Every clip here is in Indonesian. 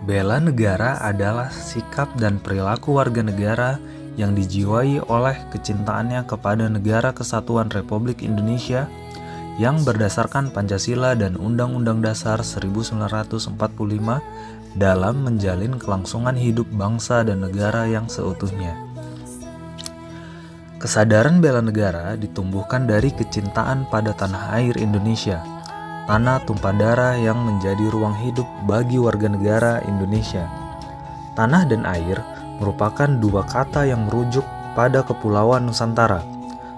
Bela negara adalah sikap dan perilaku warga negara yang dijiwai oleh kecintaannya kepada Negara Kesatuan Republik Indonesia yang berdasarkan Pancasila dan Undang-Undang Dasar 1945 dalam menjalin kelangsungan hidup bangsa dan negara yang seutuhnya. Kesadaran bela negara ditumbuhkan dari kecintaan pada tanah air Indonesia, tanah tumpah darah yang menjadi ruang hidup bagi warga negara Indonesia. Tanah dan air merupakan dua kata yang merujuk pada Kepulauan Nusantara,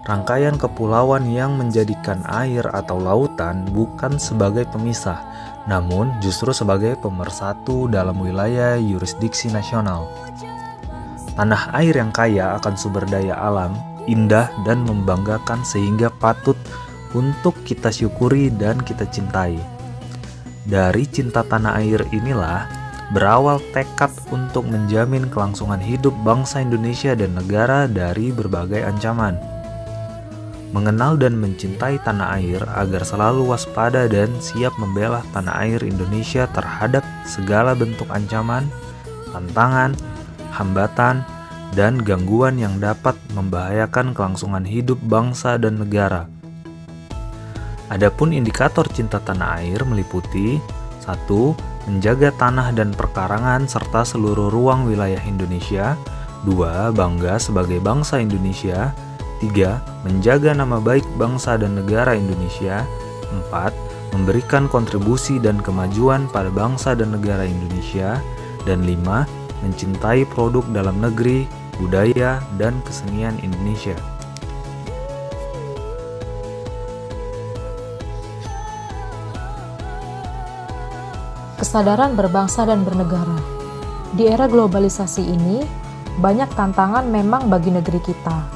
rangkaian kepulauan yang menjadikan air atau lautan bukan sebagai pemisah, namun justru sebagai pemersatu dalam wilayah yurisdiksi nasional. Tanah air yang kaya akan sumber daya alam, indah dan membanggakan sehingga patut untuk kita syukuri dan kita cintai. Dari cinta tanah air inilah berawal tekad untuk menjamin kelangsungan hidup bangsa Indonesia dan negara dari berbagai ancaman. Mengenal dan mencintai tanah air agar selalu waspada dan siap membela tanah air Indonesia terhadap segala bentuk ancaman, tantangan, hambatan, dan gangguan yang dapat membahayakan kelangsungan hidup bangsa dan negara. Adapun indikator cinta tanah air meliputi 1. Menjaga tanah dan perkarangan serta seluruh ruang wilayah Indonesia. 2. Bangga sebagai bangsa Indonesia. 3. Menjaga nama baik bangsa dan negara Indonesia. 4. Memberikan kontribusi dan kemajuan pada bangsa dan negara Indonesia. Dan 5. Mencintai produk dalam negeri, budaya, dan kesenian Indonesia. Kesadaran berbangsa dan bernegara. Di era globalisasi ini, banyak tantangan memang bagi negeri kita.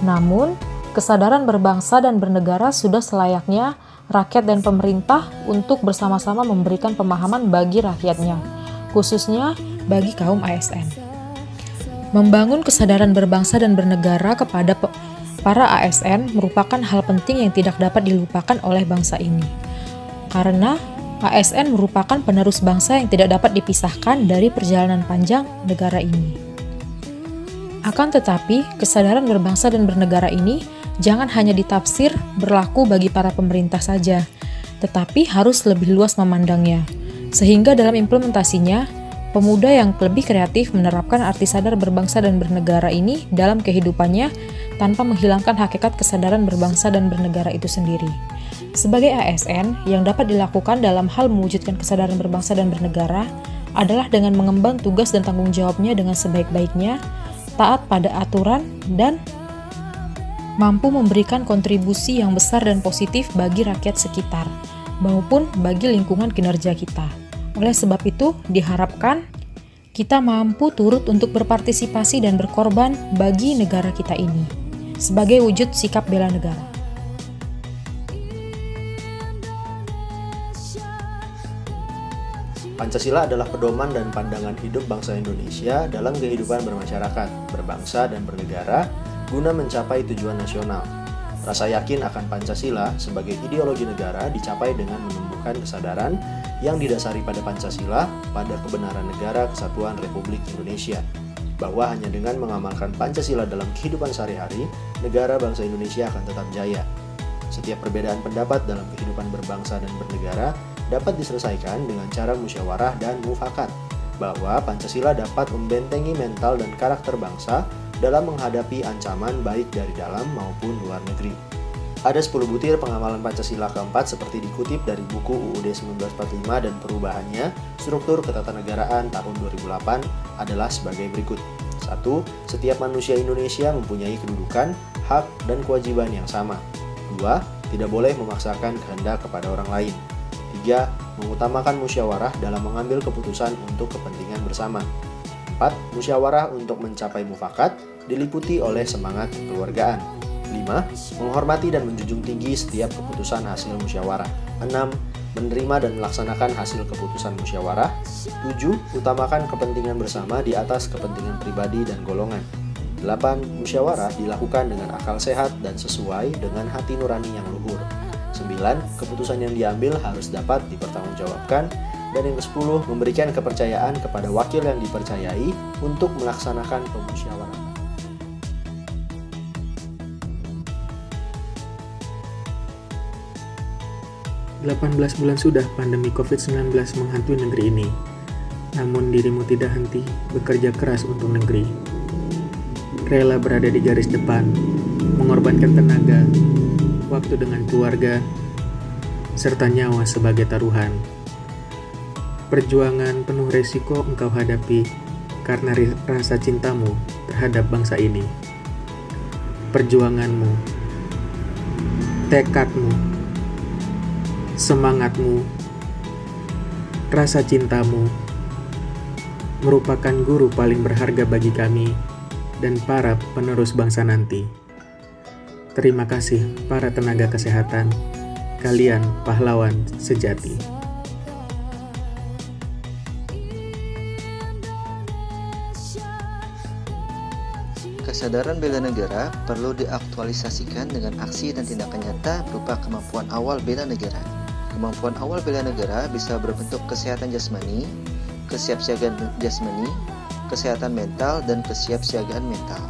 Namun, kesadaran berbangsa dan bernegara sudah selayaknya rakyat dan pemerintah untuk bersama-sama memberikan pemahaman bagi rakyatnya, khususnya bagi kaum ASN. Membangun kesadaran berbangsa dan bernegara kepada para ASN merupakan hal penting yang tidak dapat dilupakan oleh bangsa ini. Karena ASN merupakan penerus bangsa yang tidak dapat dipisahkan dari perjalanan panjang negara ini. Akan tetapi, kesadaran berbangsa dan bernegara ini jangan hanya ditafsir berlaku bagi para pemerintah saja, tetapi harus lebih luas memandangnya, sehingga dalam implementasinya, pemuda yang lebih kreatif menerapkan arti sadar berbangsa dan bernegara ini dalam kehidupannya tanpa menghilangkan hakikat kesadaran berbangsa dan bernegara itu sendiri. Sebagai ASN, yang dapat dilakukan dalam hal mewujudkan kesadaran berbangsa dan bernegara adalah dengan mengemban tugas dan tanggung jawabnya dengan sebaik-baiknya, taat pada aturan, dan mampu memberikan kontribusi yang besar dan positif bagi rakyat sekitar, maupun bagi lingkungan kinerja kita. Oleh sebab itu, diharapkan kita mampu turut untuk berpartisipasi dan berkorban bagi negara kita ini, sebagai wujud sikap bela negara. Pancasila adalah pedoman dan pandangan hidup bangsa Indonesia dalam kehidupan bermasyarakat, berbangsa, dan bernegara guna mencapai tujuan nasional. Rasa yakin akan Pancasila sebagai ideologi negara dicapai dengan menumbuhkan kesadaran yang didasari pada Pancasila, pada kebenaran negara kesatuan Republik Indonesia, bahwa hanya dengan mengamalkan Pancasila dalam kehidupan sehari-hari, negara bangsa Indonesia akan tetap jaya. Setiap perbedaan pendapat dalam kehidupan berbangsa dan bernegara dapat diselesaikan dengan cara musyawarah dan mufakat, bahwa Pancasila dapat membentengi mental dan karakter bangsa dalam menghadapi ancaman baik dari dalam maupun luar negeri. Ada 10 butir pengamalan Pancasila keempat seperti dikutip dari buku UUD 1945 dan perubahannya, struktur ketatanegaraan tahun 2008 adalah sebagai berikut. 1. Setiap manusia Indonesia mempunyai kedudukan, hak, dan kewajiban yang sama. 2. Tidak boleh memaksakan kehendak kepada orang lain. 3. Mengutamakan musyawarah dalam mengambil keputusan untuk kepentingan bersama. 4. Musyawarah untuk mencapai mufakat diliputi oleh semangat kekeluargaan. 5. Menghormati dan menjunjung tinggi setiap keputusan hasil musyawarah. 6. Menerima dan melaksanakan hasil keputusan musyawarah. 7. Utamakan kepentingan bersama di atas kepentingan pribadi dan golongan. 8. Musyawarah dilakukan dengan akal sehat dan sesuai dengan hati nurani yang luhur. 9. Keputusan yang diambil harus dapat dipertanggungjawabkan. Dan yang ke-10, memberikan kepercayaan kepada wakil yang dipercayai untuk melaksanakan pemusyawaratan. Delapan belas bulan sudah pandemi COVID-19 menghantui negeri ini. Namun dirimu tidak henti bekerja keras untuk negeri. Rela berada di garis depan, mengorbankan tenaga, waktu dengan keluarga, serta nyawa sebagai taruhan. Perjuangan penuh resiko engkau hadapi karena rasa cintamu terhadap bangsa ini. Perjuanganmu, tekadmu, semangatmu, rasa cintamu merupakan guru paling berharga bagi kami dan para penerus bangsa nanti. Terima kasih para tenaga kesehatan, kalian pahlawan sejati. Kesadaran bela negara perlu diaktualisasikan dengan aksi dan tindakan nyata berupa kemampuan awal bela negara. Kemampuan awal bela negara bisa berbentuk kesehatan jasmani, kesiapsiagaan jasmani, kesehatan mental, dan kesiapsiagaan mental.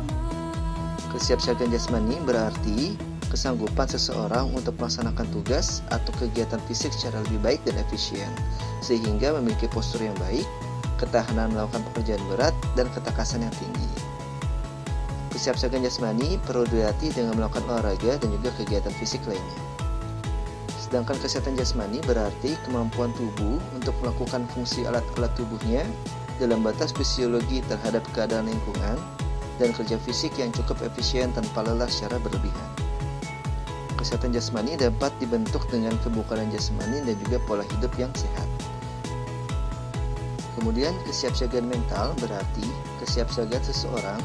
Kesiapsiagaan jasmani berarti kesanggupan seseorang untuk melaksanakan tugas atau kegiatan fisik secara lebih baik dan efisien, sehingga memiliki postur yang baik, ketahanan melakukan pekerjaan berat, dan ketakasan yang tinggi. Kesiapsiagaan jasmani perlu dilatih dengan melakukan olahraga dan juga kegiatan fisik lainnya. Sedangkan kesehatan jasmani berarti kemampuan tubuh untuk melakukan fungsi alat-alat tubuhnya dalam batas fisiologi terhadap keadaan lingkungan dan kerja fisik yang cukup efisien tanpa lelah secara berlebihan. Kesehatan jasmani dapat dibentuk dengan kebugaran jasmani dan juga pola hidup yang sehat. Kemudian kesiapsiagaan mental berarti kesiapsiagaan seseorang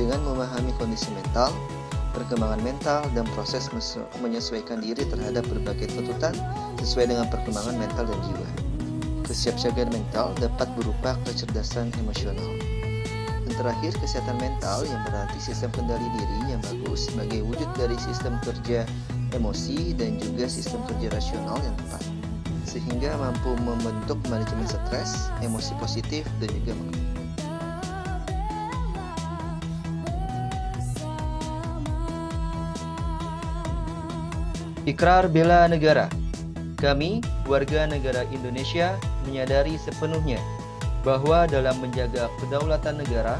dengan memahami kondisi mental, perkembangan mental, dan proses menyesuaikan diri terhadap berbagai tuntutan sesuai dengan perkembangan mental dan jiwa. Kesiapsiagaan mental dapat berupa kecerdasan emosional. Dan terakhir, kesehatan mental yang berarti sistem kendali diri yang bagus sebagai wujud dari sistem kerja emosi dan juga sistem kerja rasional yang tepat, sehingga mampu membentuk manajemen stres, emosi positif, dan juga Ikrar bela negara. Kami, warga negara Indonesia, menyadari sepenuhnya bahwa dalam menjaga kedaulatan negara,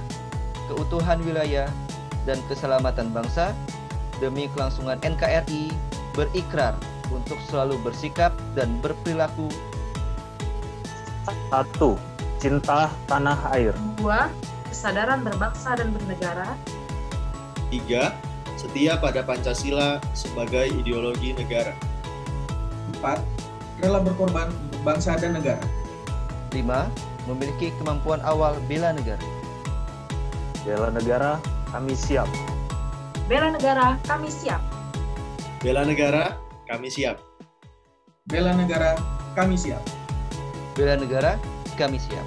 keutuhan wilayah, dan keselamatan bangsa, demi kelangsungan NKRI, berikrar untuk selalu bersikap dan berperilaku. 1. Cinta tanah air. 2. Kesadaran berbangsa dan bernegara. 3. Setia pada Pancasila sebagai ideologi negara. 4. Rela berkorban untuk bangsa dan negara. 5. Memiliki kemampuan awal bela negara. Bela negara, kami siap. Bela negara, kami siap. Bela negara, kami siap. Bela negara, kami siap. Bela negara, kami siap.